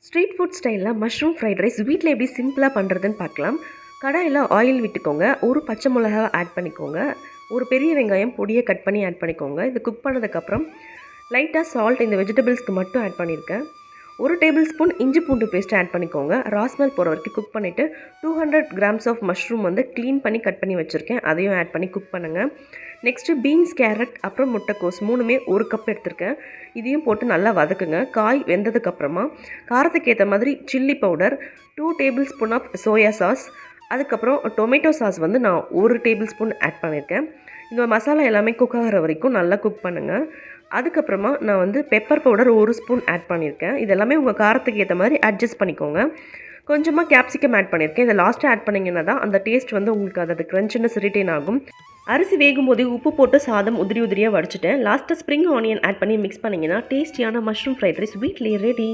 Street food ஸ்டைலில் mushroom fried rice வீட்டில் எப்படி சிம்பிளாக பண்ணுறதுன்னு பார்க்கலாம். கடாயில் ஆயில் விட்டுக்கோங்க. ஒரு பச்சை மிளகா ஆட் பண்ணிக்கோங்க. ஒரு பெரிய வெங்காயம் பொடியை கட் பண்ணி ஆட் பண்ணிக்கோங்க. இது குக் பண்ணதுக்கப்புறம் லைட்டாக சால்ட் இந்த வெஜிடபிள்ஸ்க்கு மட்டும் ஆட் பண்ணியிருக்கேன். ஒரு டேபிள் ஸ்பூன் இஞ்சி பூண்டு பேஸ்ட் ஆட் பண்ணிக்கோங்க. ராஸ்மெல் போகிற வரைக்கும் குக் பண்ணிவிட்டு 200 கிராம்ஸ் ஆஃப் மஷ்ரூம் க்ளீன் பண்ணி கட் பண்ணி வச்சுருக்கேன். அதையும் ஆட் பண்ணி குக் பண்ணுங்கள். நெக்ஸ்ட்டு பீன்ஸ், கேரட், அப்புறம் முட்டைக்கோஸ் மூணுமே ஒரு கப் எடுத்திருக்கேன். இதையும் போட்டு நல்லா வதக்குங்க. காய் வெந்ததுக்கப்புறமா காரத்துக்கு ஏற்ற மாதிரி chilli powder, 2 tablespoon of soya sauce, அதுக்கப்புறம் டொமேட்டோ சாஸ் நான் 1 டேபிள் ஸ்பூன் ஆட் பண்ணியிருக்கேன். இந்த மசாலா எல்லாமே குக் ஆகிற வரைக்கும் நல்லா குக் பண்ணுங்கள். அதுக்கப்புறமா நான் பெப்பர் பவுடர் 1 ஸ்பூன் ஆட் பண்ணியிருக்கேன். இதெல்லாமே உங்கள் காரத்துக்கு ஏற்ற மாதிரி அட்ஜஸ்ட் பண்ணிக்கோங்க. கொஞ்சமாக கேப்சிகம் ஆட் பண்ணியிருக்கேன். இதை லாஸ்ட்டாக ஆட் பண்ணிங்கன்னா தான் அந்த டேஸ்ட் உங்களுக்கு அது க்ரன்ச்சினஸ் ரிட்டைன் ஆகும். அரிசி வேகும் போதே உப்பு போட்டு சாதம் உதிரி உதிரியாக வடிச்சிட்டேன். லாஸ்ட்டாக ஸ்ப்ரிங் ஆனியன் ஆட் பண்ணி மிக்ஸ் பண்ணிங்கன்னா டேஸ்டியான மஷ்ரூம் ஃப்ரைட் ரைஸ் வீட்லேயே ரெடி.